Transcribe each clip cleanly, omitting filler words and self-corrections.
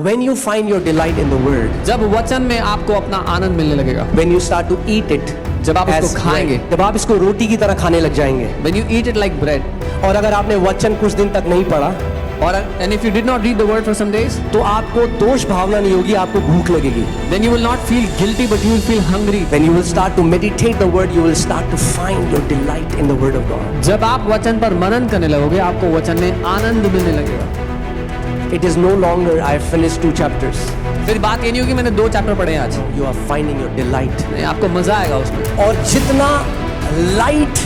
When you find your delight in the word, जब वचन में आपको अपना आनंद मिलने लगेगा, when you start to eat it, जब आप as इसको खाएंगे, bread, जब आप इसको रोटी की तरह खाने लग जाएंगे, when you eat it like bread, और अगर आपने वचन कुछ दिन तक नहीं पढ़ा, and if you did not read the word for some days, तो आपको दोष भावना नहीं होगी, आपको भूख लगेगी. then you will not feel guilty but you will feel hungry. When you will start to meditate the word, you will start to find your delight in the word of God. जब आप वचन पर मनन करने लगोगे, आपको वचन में आनंद मिलने लगेगा. It is no longer I have finished 2 chapters. फिर बात ये नहीं होगी मैंने 2 चैप्टर पढ़े हैं आज. You are finding your delight. नहीं, आपको मजा आएगा उसमें. और जितना लाइट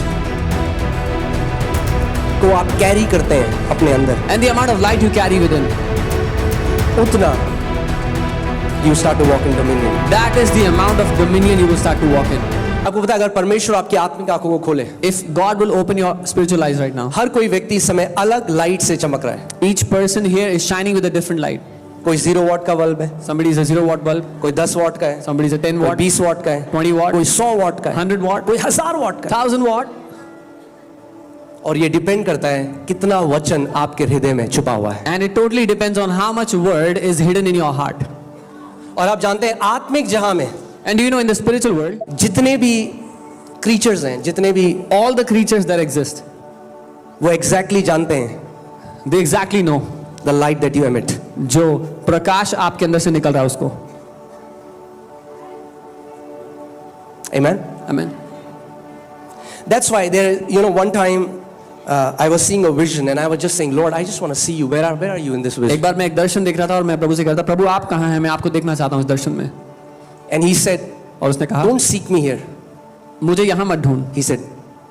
को आप कैरी करते हैं अपने अंदर, And the amount of light you carry within, उतना you start to walk in dominion. that is the amount of dominion you will start to walk in. आपको पता है, अगर परमेश्वर आपकी आत्मिक आंखों को खोले, If God will open your spiritual eyes right now, हर कोई व्यक्ति इस समय अलग लाइट से चमक रहा है. each person here is shining with a different light. कोई 0 वॉट का बल्ब है, Somebody is a 0 watt bulb, कोई 10 वॉट का है, somebody is a 10 कोई watt, 20 वॉट का है, 20 watt, कोई 100 वॉट का है, 100 watt, कोई 1000 वॉट का है. 1000 watt. और ये डिपेंड करता है कितना वचन आपके हृदय में छुपा हुआ है. And it totally depends on how much word is hidden in your heart. और आप जानते हैं आत्मिक जहां में And do you know in the spiritual world, जितने भी क्रीचर्स हैं, जितने भी, all the creatures that exist, वो एग्जैक्टली जानते हैं they exactly know the light that you emit. जो प्रकाश आपके अंदर से निकल रहा है उसको. Amen. Amen. That's why there, one time I was seeing a vision and I was just saying, Lord, I just want to see you. Where are you in this vision? एक बार मैं एक दर्शन देख रहा था और मैं प्रभु से कह रहा था, प्रभु आप कहाँ हैं, मैं आपको देखना चाहता हूँ इस दर्शन में. And he said, और उसने कहा, don't seek me here. मुझे यहाँ मत ढूंढ. He said,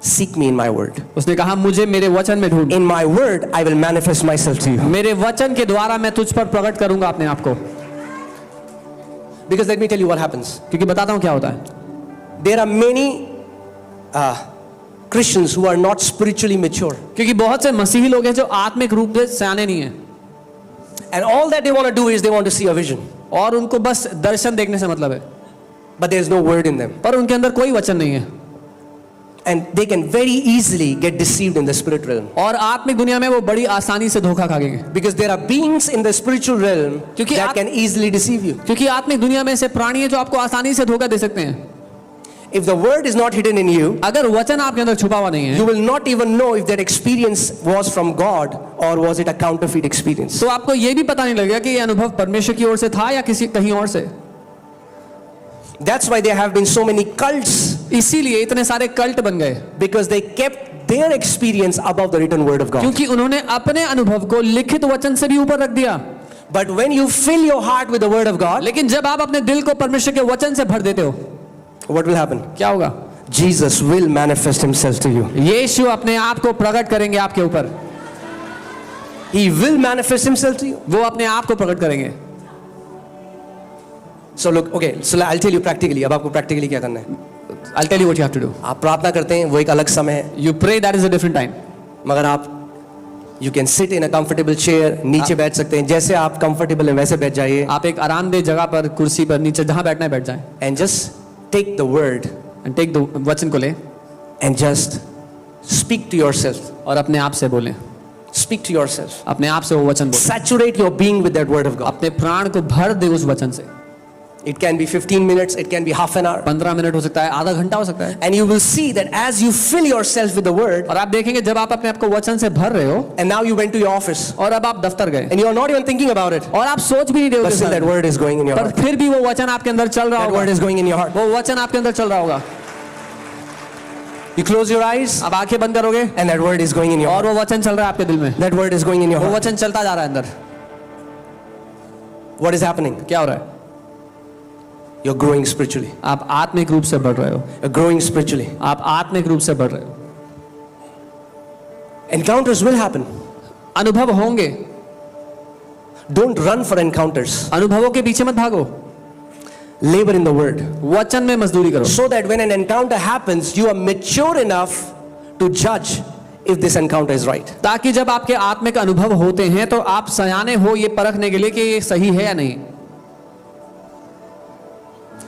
seek me in my word. उसने कहा, मुझे मेरे वचन में ढूंढ. In my word, I will manifest myself to you. मेरे वचन के द्वारा मैं तुझ पर प्रकट करूंगा अपने आप को. Because let me tell you what happens. क्योंकि बताता हूँ क्या होता है. There are many Christians who are not spiritually mature. क्योंकि बहुत से मसीही लोग हैं जो आत्मिक रूप से सयाने नहीं हैं. And all that they want to do is they want to see a vision. और उनको बस दर्शन देखने से मतलब है. But there is no word in them. पर उनके अंदर कोई वचन नहीं है. And they can very easily get deceived in the spirit realm. और आत्मिक दुनिया में वो बड़ी आसानी से धोखा खाएंगे. Because there are beings in the spiritual realm क्योंकि that can easily deceive you. क्योंकि आत्मिक दुनिया में से प्राणी है जो आपको आसानी से धोखा दे सकते हैं. If the word is not hidden in you, अगर वचन आपके अंदर छुपा हुआ नहीं है, you will not even know if that experience was from God or was it a counterfeit experience. तो आपको ये भी पता नहीं लगेगा कि ये अनुभव परमेश्वर की ओर से था या किसी कहीं और से. That's why there have been so many cults, इसीलिए इतने सारे कल्ट बन गए. because they kept their experience above the written word of God. क्योंकि उन्होंने अपने अनुभव को लिखित वचन से भी ऊपर रख दिया. But when you fill your heart with the word of God, लेकिन जब आप अपने दिल को परमेश्वर के वचन से भर देते हो, what will happen? क्या होगा? Jesus will manifest himself to you. यीशु अपने आप को प्रकट करेंगे आपके ऊपर. He will manifest himself to you. वो अपने आप को प्रकट करेंगे. So look, okay, so I'll tell you practically. अब आपको practically क्या करना है? I'll tell you what you have to do. आप प्रार्थना करते हैं, वो एक अलग समय है. You pray, that is a different time. मगर आप you can sit in a comfortable chair, नीचे बैठ सकते हैं. जैसे आप comfortable हैं वैसे बैठ जाइए. आप एक आरामदेह जगह पर, कुर्सी पर, नीचे जहाँ बैठना है बैठ जाएं. And just take the word And take the वचन को ले and just speak to yourself. और अपने आप से बोलें. Speak to yourself. अपने आप से वो वचन बोलें. Saturate your being with that word of God. अपने प्राण को भर दे उस वचन से. It can be 15 minutes, it can be half an hour. 15 minute हो सकता है, आधा घंटा हो सकता है. And you will see that as you fill yourself with the word, और आप देखेंगे जब आप अपने आप को वचन से भर रहे हो and now you went to your office, और अब आप दफ्तर गए and you are not even thinking about it, और आप सोच भी नहीं रहे but still that हो, word is going in your पर heart. फिर भी वो वचन आपके अंदर चल रहा That word होगा. is going in your heart. वो वचन आपके अंदर चल रहा होगा. You close your eyes, अब आंखें बंद करोगे and that word is going in your और heart. वो वचन चल रहा है आपके दिल में. That word is going in your वो heart. वचन चलता जा रहा है अंदर. What is happening? क्या हो रहा है? You're growing spiritually. आप आत्मिक रूप से बढ़ रहे हो. You're growing spiritually. आप आत्मिक रूप से बढ़ रहे हो. Encounters will happen. अनुभव होंगे. Don't run for encounters. अनुभवों के पीछे मत भागो. Labor in the word. वचन में मजदूरी करो. So that when an encounter happens, you are mature enough to judge if this encounter is right. ताकि जब आपके आत्मिक अनुभव होते हैं तो आप सयाने हो ये परखने के लिए कि ये सही है या नहीं.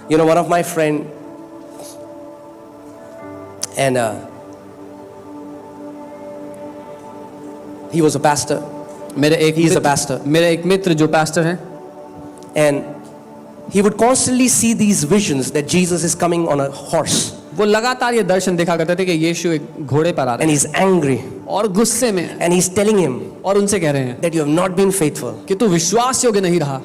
You know, one of my friend, and he was a pastor. मेरे एक He is a pastor. मेरे एक मित्र जो पास्टर हैं, And he would constantly see these visions that Jesus is coming on a horse. वो लगातार ये दर्शन देखा करते थे कि यीशु एक घोड़े पर आ रहे And he's angry. हैं और गुस्से में हैं। And he's telling him और उनसे कह रहे हैं that you have not been faithful. कि तू विश्वास योग्य नहीं रहा,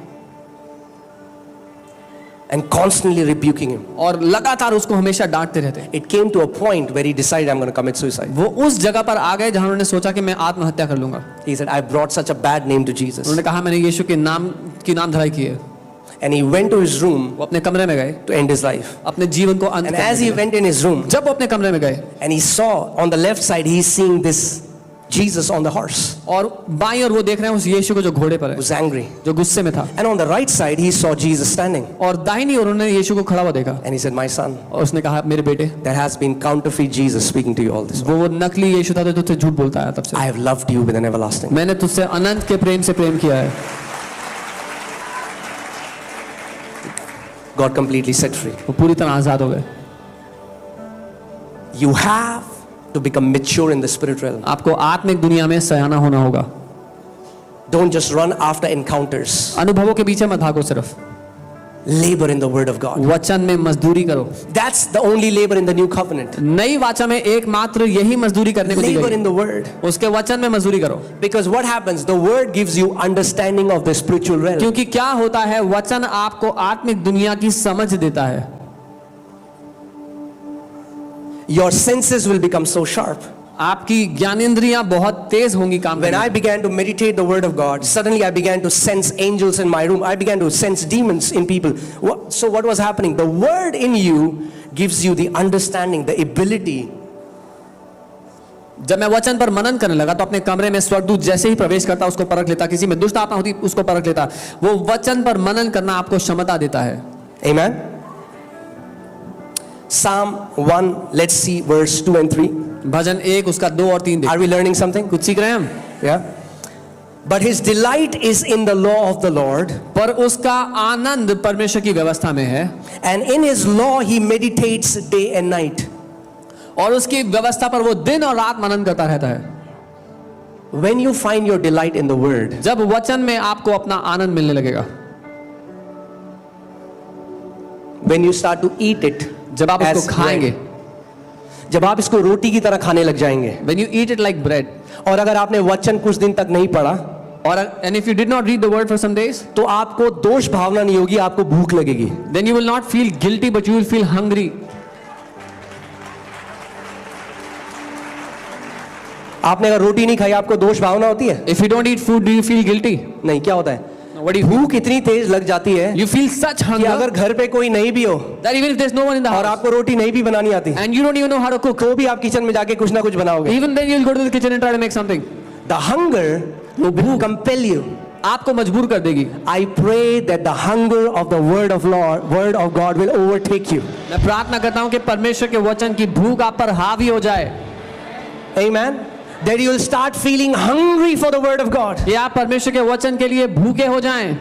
And constantly rebuking him. और लगातार उसको हमेशा डांटते रहते हैं। It came to a point where he decided, I'm going to commit suicide. वो उस जगह पर आ गए जहां उन्होंने सोचा कि मैं आत्महत्या कर लूंगा। He said, I brought such a bad name to Jesus. उन्होंने कहा मैंने यीशु के नाम की नाम धराई की है। And he went to his room वो अपने कमरे में गए to end his life. अपने जीवन को अंत And करने as he के लिए। went in his room, जब वो अपने कमरे में गए and he saw on the left side, he's seeing this Jesus on the horse. और बाईं ओर वो देख रहे हैं उस यीशु को जो घोड़े पर He है, was angry. जो गुस्से में था, And on the right side, he saw Jesus standing. और दाहिनी ओर उन्होंने यीशु को खड़ा हुआ देखा And he said, my son, और उसने कहा मेरे बेटे, there has been counterfeit Jesus speaking to you all this while. वो नकली यीशु था जो तुझसे झूठ बोलता है तब से। I have loved you with an everlasting. मैंने तुझसे अनंत के प्रेम से प्रेम किया है। God completely set free. वो पूरी तरह आजाद हो गए। You have to become mature in the spirit realm. आपको आत्मिक दुनिया में सयाना होना होगा। Don't just run after encounters. अनुभवों के पीछे मत भागो, सिर्फ Labor in the word of God. वचन में मजदूरी करो। That's the only labor in the new covenant. नई वाचा में एकमात्र यही मजदूरी करने को दी Labor गई। in the word. उसके वचन में मजदूरी करो। Because what happens? The word gives you understanding of the spiritual realm. क्योंकि क्या होता है, वचन आपको आत्मिक दुनिया की समझ देता है। Your senses will become so sharp. आपकी ज्ञानेंद्रियां बहुत तेज होंगी काम When करने। I began to meditate the word of God, suddenly I began to sense angels in my room. I began to sense demons in people. So what was happening? The word in you gives you the understanding, the ability. जब मैं वचन पर मनन करने लगा तो अपने कमरे में स्वर्गदूत जैसे ही प्रवेश करता उसको परख लेता, किसी में दुष्ट आत्मा होती उसको परख लेता। वो वचन पर मनन करना आपको क्षमता देता है। Amen. Psalm 1, let's see verse 2 and 3. भजन 1 उसका 2 और 3 Are we learning something? कुछ सीख रहे हैं हम? Yeah. But his delight is in the law of the Lord, पर उसका आनंद परमेश्वर की व्यवस्था में है and in his law he meditates day and night. और उसकी व्यवस्था पर वो दिन और रात मनन करता रहता है। When you find your delight in the word, जब वचन में आपको अपना आनंद मिलने लगेगा, when you start to eat it, जब आप as उसको खाएंगे, bread, जब आप इसको रोटी की तरह खाने लग जाएंगे, when you eat it like bread, और अगर आपने वचन कुछ दिन तक नहीं पढ़ा, और and if you did not read the word for some days, तो आपको दोष भावना नहीं होगी, आपको भूख लगेगी। then you will not feel guilty but you will feel hungry. आपने अगर रोटी नहीं खाई, आपको दोष भावना होती है? If you don't eat food, do you feel guilty? नहीं, क्या होता है? What do you feel? भूख इतनी तेज लग जाती है You feel such कि hunger अगर घर पे कोई नहीं भी हो that even if there's no one in the और house आपको रोटी नहीं भी बनानी आती, and you don't even know how to cook, तो भी आप किचन में जाके कुछ ना कुछ बनाओगे। even then you'll go to the kitchen and try to make something. The hunger will compel you. आपको मजबूर कर देगी। I pray that the hunger of the word of God will overtake you. मैं प्रार्थना करता हूँ कि परमेश्वर के वचन की भूख आप पर हावी हो जाए। Amen. That you will start feeling hungry for the word of God. ये आप परमेश्वर के वचन के लिए भूखे हो जाएं।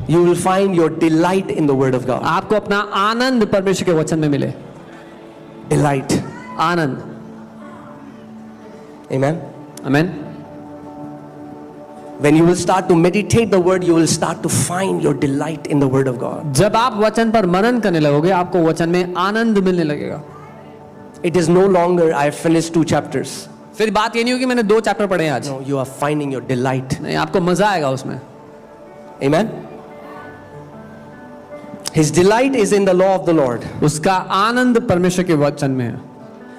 You will find your delight in the word of God. आपको अपना आनंद परमेश्वर के वचन में मिले। Delight. Anand. Amen. Amen. When you will start to meditate the word, you will start to find your delight in the word of God. जब आप वचन पर मनन करने लगोगे, आपको वचन में आनंद मिलने लगेगा। It is no longer I have finished 2 chapters. फिर बात ये नहीं होगी मैंने 2 चैप्टर पढ़े हैं आज। No, you are finding your delight. नहीं, आपको मजा आएगा उसमें। Amen. His delight is in the law of the Lord, उसका आनंद परमेश्वर के वचन में है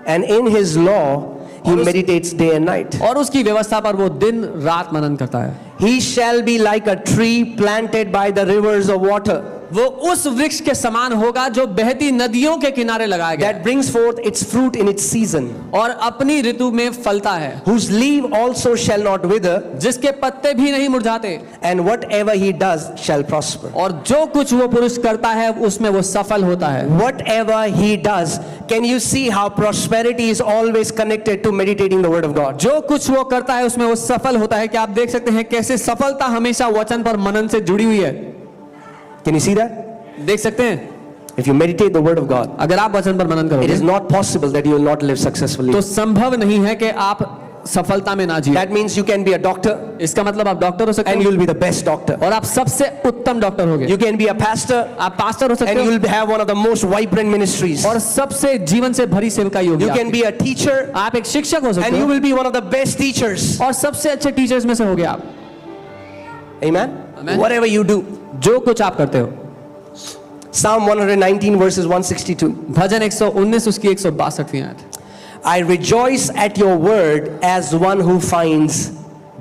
and in his law he meditates day and night. और उसकी व्यवस्था पर वो दिन रात मनन करता है। He shall be like a tree planted by the rivers of water, वो उस वृक्ष के समान होगा जो बहती नदियों के किनारे लगाया गया that brings forth its fruit in its season, और अपनी ऋतु में फलता है, whose leaf also shall not wither, जिसके पत्ते भी नहीं मुरझाते, and whatever he does shall prosper. और जो कुछ वो पुरुष करता है उसमें वो सफल होता है। Whatever he does, can you see how prosperity is always connected to meditating the word of God? जो कुछ वो करता है उसमें वो सफल होता है। क्या आप देख सकते हैं कैसे सफलता हमेशा वचन पर मनन से जुड़ी हुई है? Can you see that? देख सकते हैं? If you meditate the word of God, अगर आप वचन पर मनन it करोगे is not possible that you will not live successfully. तो संभव नहीं है कि आप सफलता में ना जिए। That means you can be a doctor इसका मतलब आप डॉक्टर हो सकते and हो you'll be the best doctor. और आप सबसे उत्तम डॉक्टर होगे। You can be a pastor आप पास्टर हो सकते and हो you'll have one of the most vibrant ministries. और सबसे जीवन से भरी सेवकाई होगी You can आपकी। be a teacher आप एक शिक्षक हो सकते and you हो will be one of the best teachers. और सबसे अच्छे टीचर्स में से होगे आप। Amen? Amen. Whatever you do. जो कुछ आप करते हो। Psalm 119 verses 162. भजन 119 उसकी 162वीं आयत। I rejoice at your word as one who finds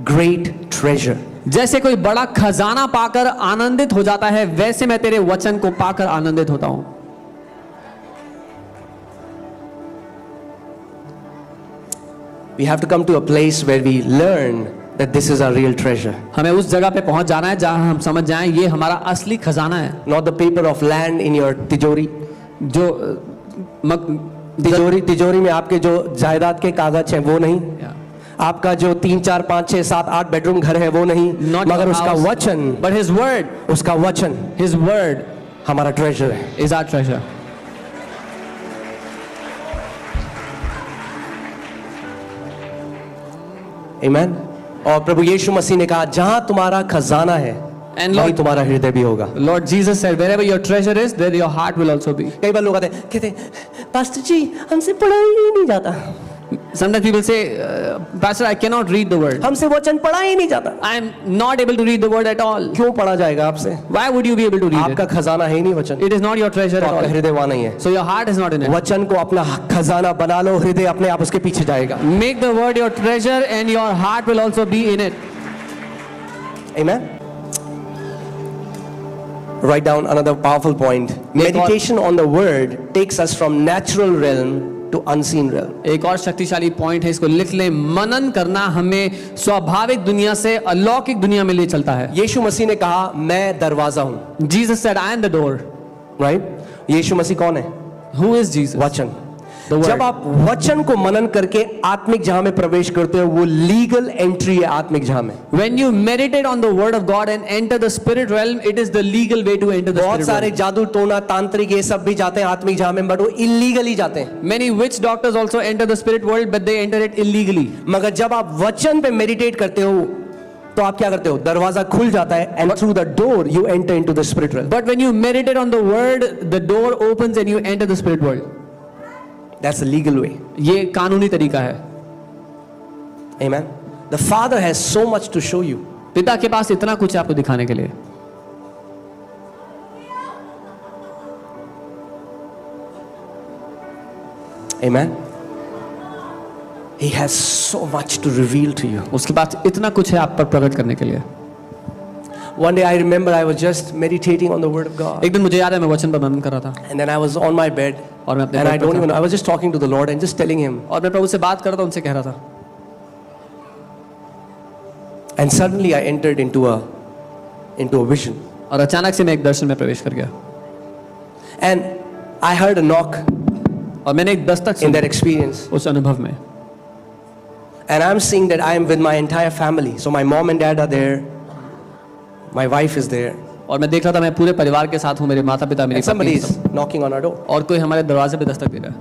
great treasure. जैसे कोई बड़ा खजाना पाकर आनंदित हो जाता है वैसे मैं तेरे वचन को पाकर आनंदित होता हूं। We have to come to a place where we learn that this is our real treasure. हमें उस जगह पे पहुंच जाना है जहां हम समझ जाएं ये हमारा असली खजाना है। Not the paper of land in your तिजोरी. जो तिजोरी में आपके जो जायदाद के कागज हैं वो नहीं, आपका जो 3 4 5 6 7 8 बेडरूम घर है वो नहीं, मगर उसका वचन, but his word, उसका वचन his word हमारा ट्रेजर है. is our treasure. Amen. और प्रभु यीशु मसीह ने कहा जहां तुम्हारा खजाना है And वहीं Lord, तुम्हारा हृदय भी होगा. Lord Jesus said, wherever your treasure is, there your heart will also be. कई बार लोग कहते पास्टर जी हमसे पढ़ा ही नहीं जाता, Sometimes people say, Pastor, I cannot read the word. हमसे वचन पढ़ा ही नहीं जाता. I am not able to read the word at all. क्यों पढ़ा जाएगा आपसे? Why would you be able to read आपका it? खजाना है ही नहीं वचन, It is not your treasure तो at आपका all. हृदय वहां नहीं है. So your heart is not in it. वचन को अपना खजाना बना लो, हृदय अपने आप उसके पीछे जाएगा. Make the word your treasure and your heart will also be in it. Amen. Write down another powerful point. Meditation on the word takes us from natural realm to unseen realm. एक और शक्तिशाली point है, इसको लिख ले। मनन करना हमें स्वाभाविक दुनिया से अलौकिक दुनिया में ले चलता है। यीशु मसीह ने कहा मैं दरवाजा हूं. Jesus said, I am the door. Right? यीशु मसीह कौन है? Who is Jesus? वचन. The word. जब आप वचन को मनन करके आत्मिक जहां में प्रवेश करते हो वो लीगल एंट्री है आत्मिक जहां में. When you meditate on the word of God and enter the spirit realm, it is the legal way to enter the बहुत spirit सारे realm. जादू टोना तांत्रिक ये सब भी जाते हैं आत्मिक जहां में, बट वो इलीगली जाते हैं. Many witch doctors also enter the spirit world, but they enter it illegally. मगर जब आप वचन पे मेडिटेट करते हो तो आप क्या करते हो? दरवाजा खुल जाता है and through the door you enter into the spirit realm. But when you meditate on the word, the door opens and you enter the spirit world. That's the legal way. ये कानूनी तरीका है। Amen. The Father has so much to show you. पिता के पास इतना कुछ है आपको दिखाने के लिए। Amen. He has so much to reveal to you. उसके पास इतना कुछ है आप पर प्रकट करने के लिए। One day I remember I was just meditating on the Word of God. एक दिन मुझे याद है मैं वचन पर मनन कर रहा था And then I was on my bed और मैं अपने and I बेड पर don't था। even know. I was just talking to the Lord and just telling Him. और मैं प्रभु से बात कर रहा था, उनसे कह रहा था। And suddenly I entered into a vision. और अचानक से मैं एक दर्शन में प्रवेश कर गया And I heard a knock और मैंने एक दस्तक in सुनी that experience. उस अनुभव में। And I'm seeing that I am with my entire family. So my mom and dad are there. My wife is there. और मैं देख रहा था मैं पूरे परिवार के साथ हूँ, मेरे माता पिता, मेरी And somebody पत्नी, is knocking on our door. और कोई हमारे दरवाजे पे दस्तक दे रहा है।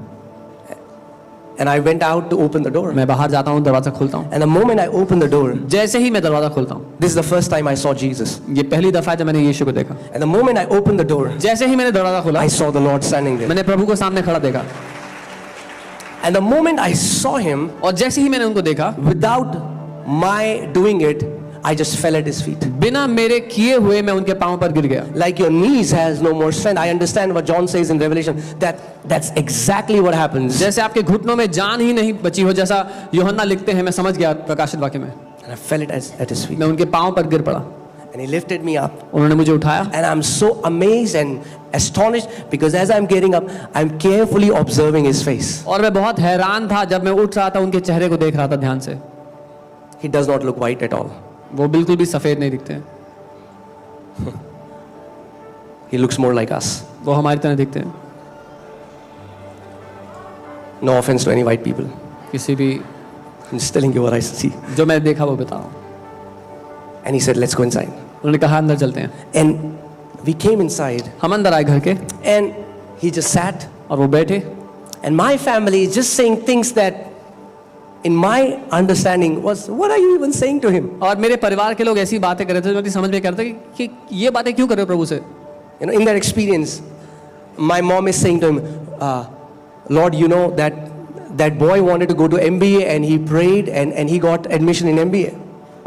And I went out to open the door. मैं बाहर जाता हूँ, दरवाजा खोलता हूँ। And the moment I opened the door, जैसे ही मैं दरवाजा खोलता हूँ, this is the first time I saw Jesus. ये पहली दफा है जब मैंने यीशु को देखा। And the moment I opened the door, जैसे ही मैंने दरवाजा खोला, I saw the Lord standing there. मैंने प्रभु को सामने खड़ा देखा। And the moment I saw Him, और जैसे ही मैंने उनको देखा, without my doing it, I just fell at His feet. बिना मेरे किए हुए मैं उनके पांव पर गिर गया। Like your knees has no more strength. I understand what John says in Revelation. That's exactly what happens. जैसे आपके घुटनों में जान ही नहीं बची हो, जैसा यूहन्ना लिखते हैं, मैं समझ गया प्रकाशित वाक्य में। And I fell at His feet. मैं उनके पांव पर गिर पड़ा। And He lifted me up. उन्होंने मुझे उठाया And I'm so amazed and astonished because as I'm getting up, I'm carefully observing His face. और मैं बहुत हैरान था जब मैं उठ रहा था, उनके चेहरे को देख रहा था ध्यान से। He does not look white at all. वो बिल्कुल भी सफेद नहीं दिखते हैं, He looks more like us. वो हमारी तरह दिखते हैं। No offense to any white people. किसी भी I'm just telling you what I see. जो मैंने देखा वो बताओ। And He said, let's go inside. उन्होंने कहा अंदर चलते हैं। And we came inside हम अंदर आए घर के and He just sat. और वो बैठे And my family is just saying things that in my understanding was, what are you even saying to him? और मेरे परिवार के लोग ऐसी बातें कर रहे थे जो मेरी समझ में करते कि ये बातें क्यों कर रहे हो प्रभु से. You know, in that experience, my mom is saying to him, Lord, you know that boy wanted to go to MBA and he prayed and he got admission in MBA.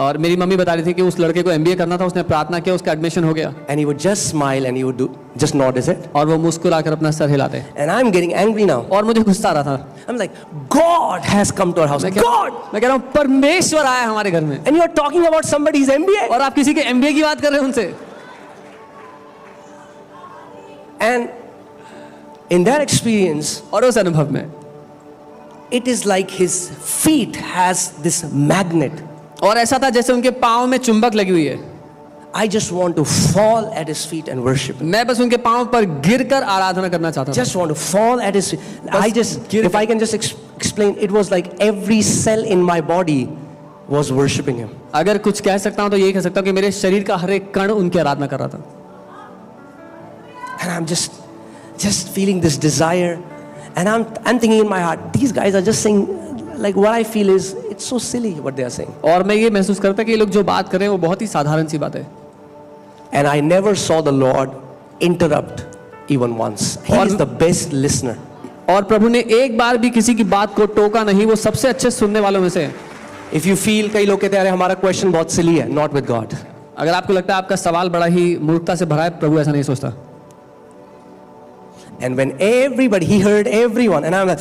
और मेरी मम्मी बता रही थी कि उस लड़के को MBA करना था, उसने प्रार्थना किया, उसका एडमिशन हो गया. And he would just smile and he would just nod his head. और वो मुस्कुराकर अपना सर हिलाते. And I'm getting angry now. और मुझे गुस्सा आ रहा था. I'm like, God has come to our house. God! मैं कह रहा हूँ परमेश्वर आया हमारे घर में. And you're talking about somebody's MBA. और आप किसी के MBA की बात कर रहे हैं उनसे. And in that experience, और उस अनुभव में it is like his feet has this magnet. और ऐसा था जैसे उनके पाँव में चुंबक लगी हुई है. I just want to fall at his feet and worship him. मैं बस उनके पाँव पर गिरकर आराधना करना चाहता था. Just want to fall at his feet. If I can just explain, it was like every cell in my body was worshiping him. अगर कुछ कह सकता हूँ तो यही कह सकता हूँ कि मेरे शरीर का हर एक कण उनकी आराधना कर रहा था. And I'm just feeling this desire, and I'm thinking in my heart, these guys are just saying, like what I feel is, it's so silly what they are saying. और मैं ये महसूस करता कि ये लोग जो बात कर रहे हैं वो बहुत ही साधारण सी बात है. And I never saw the Lord interrupt even once. He is the best listener. और प्रभु ने एक बार भी किसी की बात को टोका नहीं. वो सबसे अच्छे सुनने वालों में से है. If you feel कई लोग कहते हैं अरे हमारा क्वेश्चन बहुत सिली है, not with God. अगर आपको लगता है आपका सवाल बड़ा ही मूर्खता से भरा है, प्रभु ऐसा नहीं सोचता. And when everybody, he heard everyone, and I'm like,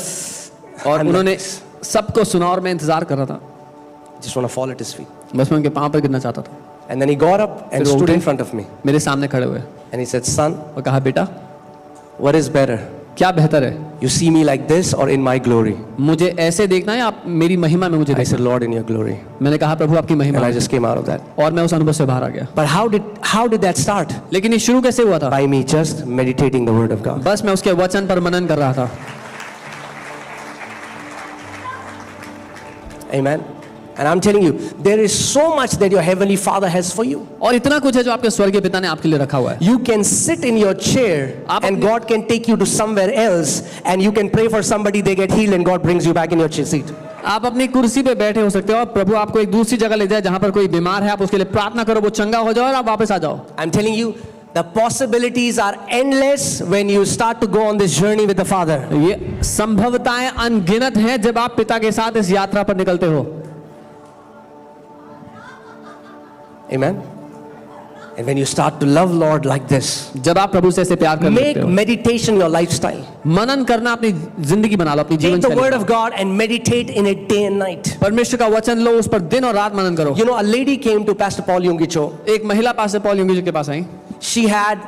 और उन्होंने सबको सुना और मैं इंतजार कर रहा था. just want to fall at his feet. बस मैं उनके पाँव पर गिरना चाहता था. And then he got up and stood in front of me. मेरे सामने खड़े हुए And he said, son, और कहा बेटा what is better? क्या बेहतर है, You see me like this or in my glory? मुझे ऐसे देखना है आप मेरी महिमा में मुझे I देखना. said, Lord, in your glory. मैंने कहा प्रभु आपकी महिमा And I में. just came out of that. और मैं उस अनुभव से बाहर आ गया. But how did that start? लेकिन ये शुरू कैसे हुआ था? By me just meditating the word of God. बस मैं उसके वचन पर मनन कर रहा था. Amen. And I'm telling you, there is so much that your heavenly Father has for you. और इतना कुछ है जो आपके स्वर्गीय पिता ने आपके लिए रखा हुआ है. You can sit in your chair and God can take you to somewhere else and you can pray for somebody, they get healed and God brings you back in your seat. आप अपनी कुर्सी पे बैठे हो सकते हो और प्रभु आपको एक दूसरी जगह ले जाए जहां पर कोई बीमार है, आप उसके लिए प्रार्थना करो, वो चंगा हो जाए और आप वापस आ जाओ. I'm telling you, the possibilities are endless when you start to go on this journey with the Father. ये संभवताएं अनगिनत हैं जब आप पिता के साथ इस यात्रा पर निकलते हो. Amen. And when you start to love Lord like this, जब आप प्रभु से ऐसे प्यार करने make लगते हो, meditation your lifestyle. मनन करना अपनी जिंदगी बना लो, अपनी जीवन Take the word शैली. of God and meditate in it day and night. परमेश्वर का वचन लो, उस पर दिन और रात मनन करो. You know, a lady came to Pastor Paul Yungicho. एक महिला पास्टर पॉल युंगी जी के पास आई. She had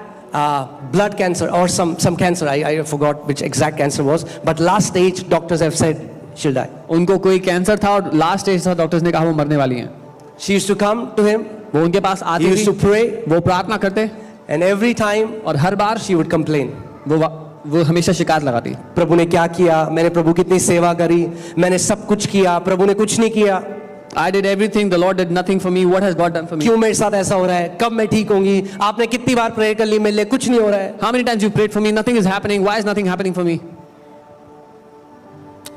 blood cancer or some cancer. I forgot which exact cancer was. But last stage, doctors have said she'll die. उनको कोई cancer था और last stage था, doctors ने कहा वो मरने वाली हैं. She used to come to him. वो उनके पास He आती used to थी, pray. वो प्रार्थना करते And every time और हर बार she would complain. वो हमेशा शिकायत लगाती. प्रभु ने क्या किया, मैंने प्रभु की इतनी सेवा करी, मैंने सब कुछ किया, प्रभु ने कुछ नहीं किया. I did everything, the Lord did nothing for me. What has God done for me? क्यों मेरे साथ ऐसा हो रहा है, कब मैं ठीक होंगी, आपने कितनी बार प्रेयर कर ली, मेरे लिए कुछ नहीं हो रहा है. How many times you prayed for me? Nothing is happening. Why is nothing happening for me?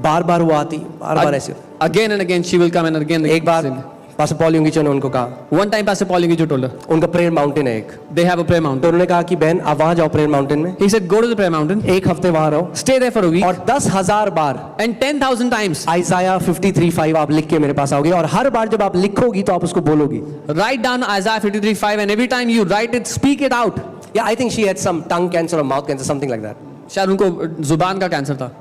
बार बार वो आती, बार बार ऐसे. Again and again she will come and again. एक बार पास्टर पॉल युंगिचो ने उनको कहा, One time Pastor Paul Yungi told her, उनका prayer mountain है एक, they have a prayer तो mountain. उन्होंने कहा कि बहन आप वहां जाओ प्रेयर माउंटेन में, He said, go to the prayer mountain, एक हफ्ते वहां रहो stay there for a week, और 10,000 बार and 10,000 times आइसाया 53:5 आप लिख के मेरे पास आओगे और हर बार जब आप लिखोगी तो आप उसको बोलोगी. write down Isaiah 53:5, and every time you write it, speak it out. Yeah, I think she had some tongue cancer or mouth cancer, something like that. शायद उनको जुबान का कैंसर था.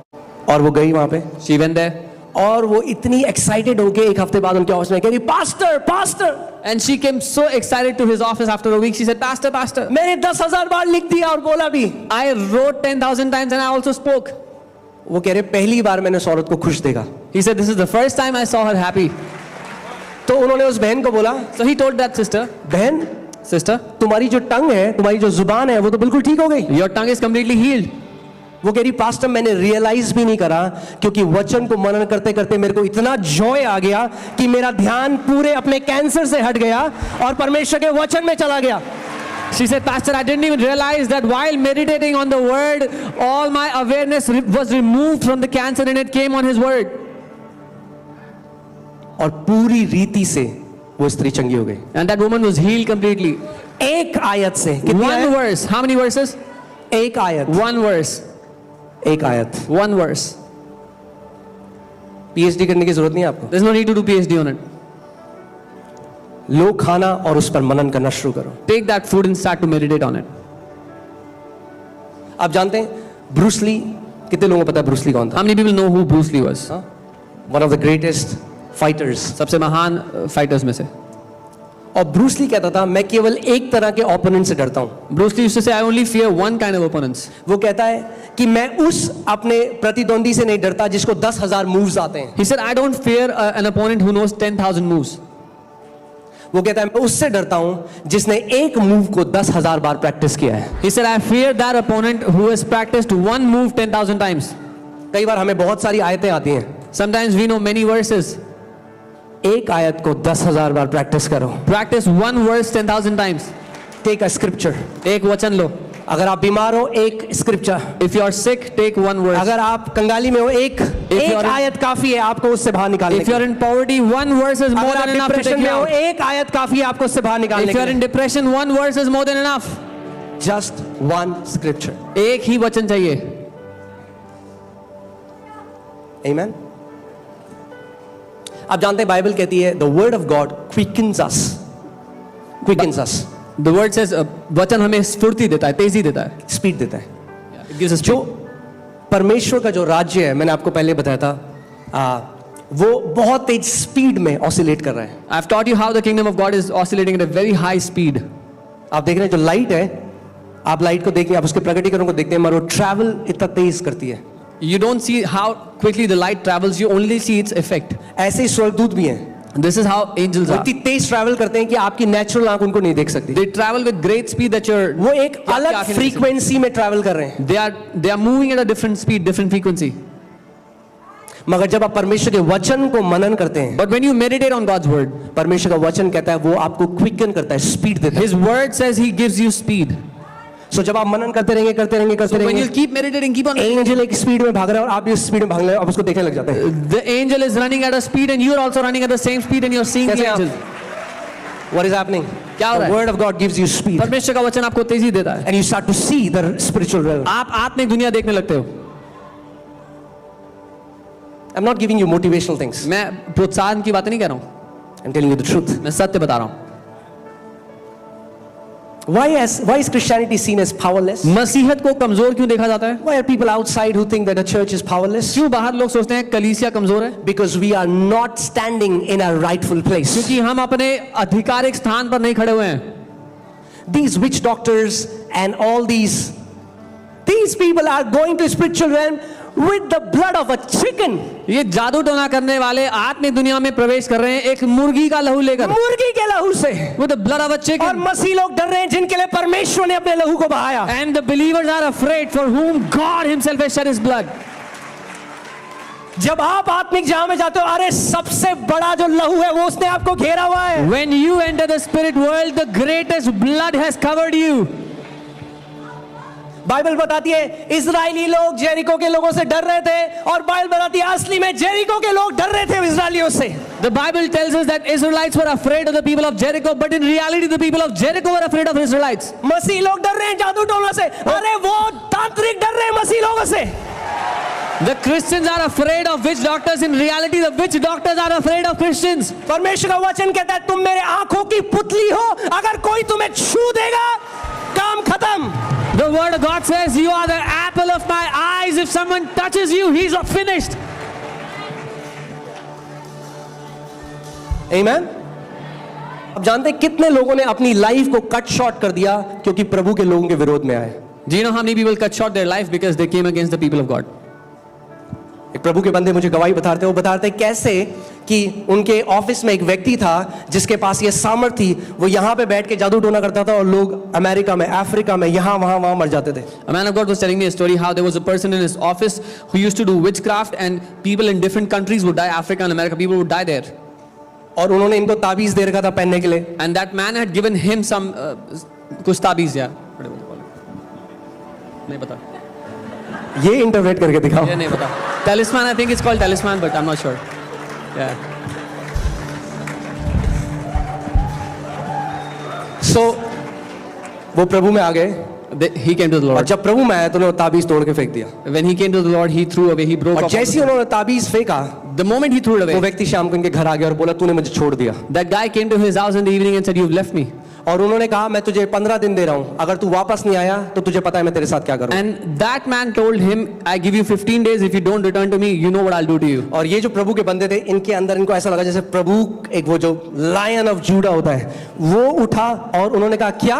और वो गई वहां पे She went there और वो इतनी एक्साइटेड होके एक हफ्ते बाद उनके ऑफिस में कह रही, pastor pastor, and she came so excited to his office after a week. She said, Pastor, Pastor, मैंने 10,000 बार लिख दिया और बोला भी. I wrote 10,000 times and I also spoke. वो कह रहे पहली बार मैंने उस औरत को खुश देखा. He said, this is the first time I saw her happy. तो उन्होंने उस बहन को बोला, So he told that sister, बहन sister, तुम्हारी जो टंग है, तुम्हारी जो जुबान है वो तो बिल्कुल ठीक हो गई. your tongue is completely healed. वो कह रही पास्टर मैंने रियलाइज भी नहीं करा क्योंकि वचन को मनन करते करते मेरे को इतना जॉय आ गया कि मेरा ध्यान पूरे अपने कैंसर से हट गया और परमेश्वर के वचन में चला गया. She said, Pastor, I didn't even realize that while meditating on the word, all my awareness was removed from the cancer and it came on his word. और पूरी रीति से वो स्त्री चंगी हो गई। And that woman was healed completely. एक आयत से, कितनी One आयत? verse. How many verses? एक आयत, One verse. एक आयत। One verse. पीएचडी करने की जरूरत नहीं है आपको। There's no need to do PhD on it. लो खाना और उस पर मनन करना शुरू करो। Take that food and start to meditate on it. आप जानते हैं ब्रूस ली, कितने लोगों को पता है ब्रूस ली कौन था? How many people know who Bruce Lee was? One of the greatest fighters. सबसे महान फाइटर्स में से। और ब्रूस ली कहता था मैं केवल एक तरह के ओपोनेंट से डरता हूं। Bruce Lee used to say, I only fear one kind of opponents. वो कहता है कि मैं उस अपने प्रतिद्वंदी से नहीं डरता जिसको 10,000 मूव्स आते हैं। He said, I don't fear an opponent who knows 10,000 moves. वो कहता है मैं उससे डरता हूं जिसने एक मूव को 10,000 बार प्रैक्टिस किया है। He said, I fear that opponent who has practiced one move 10,000 times. कई बार हमें बहुत सारी आयतें आती हैं, Sometimes we know many verses. एक आयत को 10,000 बार प्रैक्टिस करो। Practice one verse 10,000 times. Take a scripture. एक वचन लो. अगर आप बीमार हो एक scripture. If you are sick, take one verse. अगर आप कंगाली में हो एक you are in- आयत काफी है आपको उससे बाहर निकालने If you are in poverty, one verse is more अगर आप than enough to depression take में you हो out. एक आयत काफी है आपको उससे बाहर निकालने If you are in depression, one verse is more than enough. Just one scripture. एक ही वचन चाहिए. आमेन। आप जानते हैं बाइबल कहती है the word of God quickens us. The word says, वचन हमें स्फूर्ति देता है, तेजी देता है. स्पीड देता है। It gives us जो परमेश्वर का जो राज्य है, मैंने आपको पहले बताया था, वो बहुत तेज स्पीड में ऑसिलेट कर रहा है। I've taught you how the kingdom of God is oscillating at a very high speed. आप देख रहे हैं जो लाइट है, आप लाइट को देखिए, आप उसके प्रकटीकरण को देखते हैं, मगर वो ट्रैवल इतना तेज करती है। You don't see how quickly the light travels, you only see its effect. ऐसे ही स्वर्गदूत भी हैं, This is how angels वो are. इतनी तेज ट्रैवल करते हैं कि आपकी नेचुरल आंख उनको नहीं देख सकती। They travel with great speed that you're. वो एक आपकी अलग आंखें नहीं फ्रीक्वेंसी में ट्रैवल कर रहे हैं। They are moving at a different speed, different frequency. मगर जब आप परमेश्वर के वचन को मनन करते हैं, But when you meditate on God's word, परमेश्वर का वचन कहता है वो आपको क्विकन करता है, स्पीड देता है। His word says He gives you speed. सो जब आप मनन करते रहेंगे So when you keep meditating, keep on. Angel एक स्पीड में भाग रहा है और आप भी स्पीड में भाग रहे हैं, आप उसको देखने लग जाते हैं। The angel is running at a speed, and you are also running at the same speed, and you're seeing the कैसे आप? angel. What is happening? क्या हो रहा The है? word of God gives you speed परमेश्वर का वचन आपको तेजी देता है. and you start to see the spiritual realm. आप आत्मिक दुनिया देखने लगते हो. I'm not giving you motivational things. मैं प्रोत्साहन की बातें नहीं कह रहा हूँ. I'm telling you the truth. मैं सत्य बता रहा हूँ. Why is Christianity seen as powerless? मसीहत को कमजोर क्यों देखा जाता है? Why are people outside who think that the church is powerless? क्यों बाहर लोग सोचते हैं कलीसिया कमजोर है? Because we are not standing in our rightful place. क्योंकि हम अपने आधिकारिक स्थान पर नहीं खड़े हुए हैं. These witch doctors and all these people are going to spiritual realm with the blood of a chicken. ये जादू टोना करने वाले आत्मिक दुनिया में प्रवेश कर रहे हैं एक मुर्गी का लहू लेकर. मुर्गी के लहू से. With the blood of a और chicken. मसीह लोग डर रहे हैं जिनके लिए परमेश्वर ने अपने लहू को बहाया. And the believers are afraid for whom God Himself has shed His blood. जब आप आत्मिक जहां में जाते हो, अरे सबसे बड़ा जो लहू है वो उसने आपको घेरा हुआ है. When you enter the spirit world, the greatest blood has covered you. Bible बताती है इजरायली लोग जेरिको के लोगों से डर रहे थे और बाइबल बताती है असली में जेरिको के लोग डर रहे थे इजरायलियों से. The Bible tells us that Israelites were afraid of the people of Jericho, but in reality the people of Jericho were afraid of Israelites. मसीह लोग डर रहे हैं जादू टोना से, अरे वो तांत्रिक डर रहे हैं मसीह लोगों से. The Christians are afraid of witch doctors. In reality, the witch doctors are afraid of Christians. परमेश्वर का वचन कहता है तुम मेरे आंखों की पुतली हो, अगर कोई तुम्हें छू देगा काम खत्म. The word of God says, you are the apple of my eyes. If someone touches you, he's finished. Amen. अब जानते हैं कितने लोगों ने अपनी लाइफ को कट शॉर्ट कर दिया क्योंकि प्रभु के लोगों के विरोध में आए. Do you know how many people cut short their life because they came against the people of God? एक प्रभु के बंदे मुझे गवाही बताते हैं, वो बताते हैं कैसे कि उनके ऑफिस में एक व्यक्ति था जिसके पास ये सामर्थ थी, वो यहाँ पे बैठ के जादू टोना करता था और लोग अमेरिका में, अफ्रीका में, यहाँ वहाँ मर जाते थे. A man of God was telling me a story how there was a person in his office who used to do witchcraft and people in different countries would die. Africa and America, people would die there. और उन्होंने इनको ताबीज दे रखा था पहनने के लिए. And that man had given him some कुछ ताबीज या नहीं पता. ये इंटरप्रेट करके दिखाओ. ये नहीं पता. Talisman, I think it's called talisman, but I'm not sure. Yeah. सो वो प्रभु में आ गए, He came to the और Lord. जब प्रभु में आया तो उन्होंने ताबीज तोड़ के फेंक दिया। When he came to the Lord, he threw away, he broke और off. जैसे ही उन्होंने ताबीज फेंका, The moment he threw it वो away, व्यक्ति शाम को उनके घर आ गया और बोला तूने मुझे छोड़ दिया। that guy came to his house in the evening and said, "You've left me." और उन्होंने कहा मैं तुझे 15 दिन दे रहा हूं, अगर तू वापस नहीं आया तो तुझे पता है मैं तेरे साथ क्या करूं। And that man told him, "I give you 15 days. If you don't return to me, you know what I'll do to you." और ये जो प्रभु के बंदे थे, इनके अंदर इनको ऐसा लगा जैसे प्रभु एक वो जो लायन ऑफ जूडा होता है वो उठा और उन्होंने कहा क्या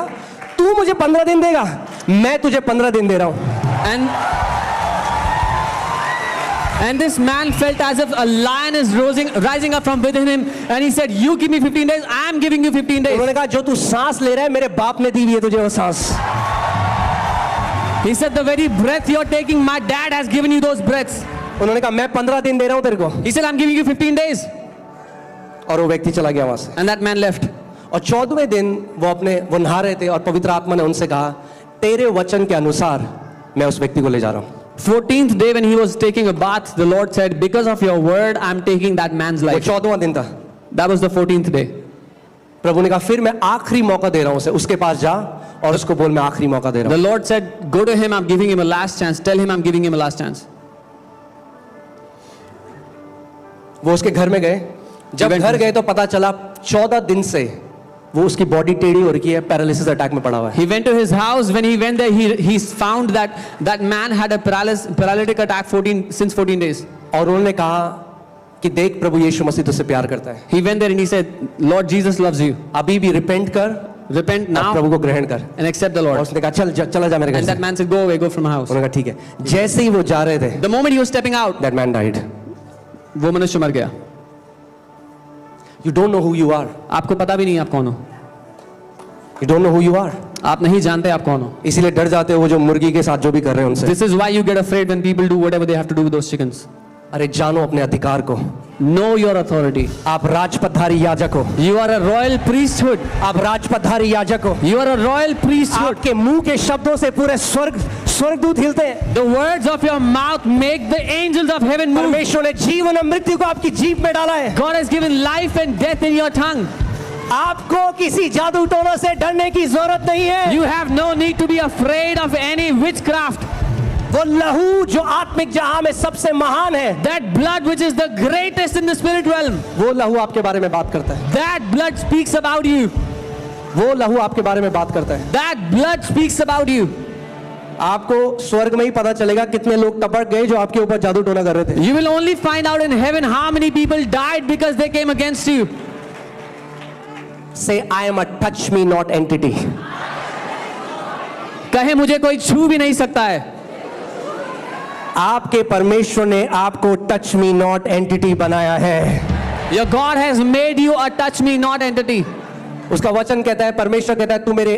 तू मुझे 15 दिन देगा, मैं तुझे 15 दिन दे रहा हूं। And this man felt as if a lion is rising up from within him, and he said, "You give me 15 days. I am giving you 15 days." उन्होंने कहा जो तू सांस ले रहा है मेरे बाप ने दी हुई है तुझे वो सांस। He said, "The very breath you're taking, my dad has given you those breaths." उन्होंने कहा मैं 15 दिन दे रहा हूं तेरे को, He said, "I'm giving you 15 days." और वो व्यक्ति चला गया वहां से। And that man left. और 14वें दिन वो नहा रहे थे और पवित्र आत्मा ने उनसे कहा तेरे वचन के अनुसार मैं उस व्यक्ति को ले जा रहा हूं। 14th day when he was taking a bath, the Lord said, "Because of your word, I'm taking that man's वो life." 14वां दिन था। That was the 14th day. प्रभु ने कहा फिर मैं आखिरी मौका दे रहा हूं उसे, उसके पास जा और उसको बोल मैं आखिरी मौका दे रहा The हूं। Lord said, "Go to him, I'm giving him a last chance. Tell him I'm giving him a last chance." वो उसके घर में गए, जब घर गए तो पता चला 14 दिन से वो उसकी बॉडी टेढ़ी हो रखी है, पैरालिसिस अटैक में पड़ा हुआ है। He went to his house. When he went there, he found that man had a paralytic attack since 14 days. और उन्होंने कहा कि देख प्रभु यीशु मसीह तुझसे प्यार करता है, He went there and he said, "Lord Jesus loves you. अभी भी रिपेंट कर, Repent अब now प्रभु को ग्रहण कर। and accept the और Lord." उसने कहा चला जा मेरे घर And से। that man said, "Go away, go from my house." उन्होंने कहा ठीक है। जैसे ही वो जा रहे थे, The moment he was stepping out, that man died. वो मनुष्य मर गया। You don't know who you are, आपको पता भी नहीं आप कौन हो। You don't know who you are, आप नहीं जानते आप कौन हो। इसीलिए डर जाते हो वो जो मुर्गी के साथ जो भी कर रहे हैं उनसे। This is why you get afraid when people do whatever they have to do with those chickens. अरे जानो अपने अधिकार को, Know your authority. आप राजपथधारी याजक हो, You are a royal priesthood. आप राजपथधारी याजक हो। You are a royal priesthood. आपके मुंह के शब्दों से पूरे स्वर्गदूत हिलते हैं। The words of your mouth make the angels of heaven move. परमेश्वर ने जीवन और मृत्यु को आपकी जीभ में डाला है। God has given life and death in your tongue. आपको किसी जादू टोना से डरने की जरूरत नहीं है। You have no need to be afraid of any witchcraft. वो लहू जो आत्मिक जहां में सबसे महान है, That blood which is the greatest in the spirit realm, वो लहू आपके बारे में बात करता है। that blood speaks about you. वो लहू आपके बारे में बात करता है। That blood speaks about you. आपको स्वर्ग में ही पता चलेगा कितने लोग टपक गए जो आपके ऊपर जादू टोना कर रहे थे। You will only find out in heaven how many people died because they came against you. Say I am a touch me not entity. कहे मुझे कोई छू भी नहीं सकता है। आपके परमेश्वर ने आपको टच मी नॉट एंटिटी बनाया है। Your God has made you a touch me not entity. उसका वचन कहता है, परमेश्वर कहता है तू मेरे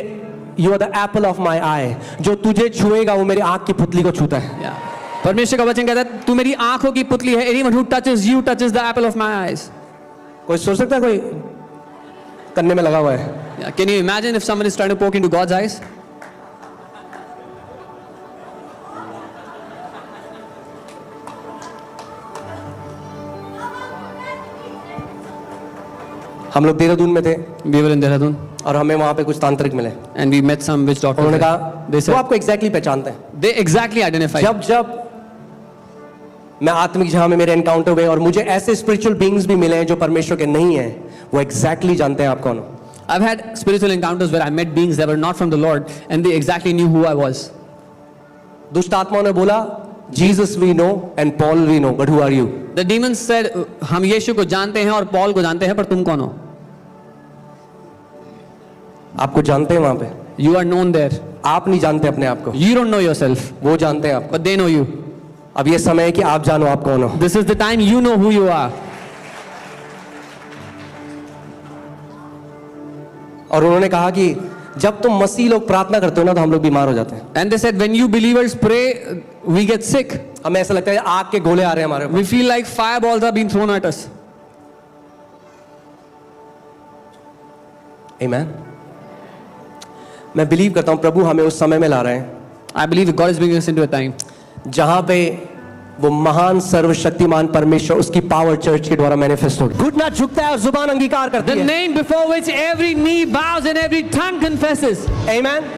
you are the apple of my eye, जो तुझे छुएगा वो मेरी आंख की पुतली को छूता है। Yeah. परमेश्वर का वचन कहता है तू मेरी आंखों की पुतली है। Anyone who touches you touches the apple of my eyes. कोई सोच सकता है कोई करने में लगा हुआ है? Yeah. Can you imagine if someone is trying to poke into God's eyes? हम लोग देहरादून में थे We were in Dehradun और हमें वहां पे कुछ तांत्रिक मिले। and we met some witch doctors. उन्होंने there. कहा They वो said आपको एग्जैक्टली पहचानते हैं। they exactly identify. जब मैं आत्मिक जहां में मेरे एनकाउंटर हुए और मुझे ऐसे स्पिरिचुअल बीइंग्स भी मिले हैं जो परमेश्वर के नहीं है, वो एग्जैक्टली जानते हैं आप कौन हो। I've had spiritual encounters where I met beings that were not from the Lord and they exactly knew who I was. दुष्ट आत्माओं ने बोला Jesus we know and Paul we know but who are you? The demons said हम यीशु को जानते हैं और Paul को जानते हैं पर तुम कौन हो? आपको जानते हैं वहां पे, You are known there. आप नहीं जानते अपने आप को, You don't know yourself, वो जानते हैं आपको। but they know you. अब ये समय है कि आप जानो आप कौन हो। This is the time you know who you are. और उन्होंने कहा कि जब तुम मसीह लोग प्रार्थना करते हो ना तो हम लोग बीमार हो जाते हैं। And they said when you believers pray, we get sick. हमें ऐसा लगता है आग के गोले आ रहे हैं हमारे ऊपर। We feel like fireballs are being thrown at us. आमीन। मैं बिलीव करता हूं प्रभु हमें उस समय में ला रहे हैं I believe that God is bringing us into a time जहां पे वो महान सर्वशक्तिमान परमेश्वर उसकी पावर चर्च के द्वारा मैनिफेस्ट होगी। घुटना झुकता है और जुबान अंगीकार करती The है। name before which every knee bows and every tongue confesses. आमीन।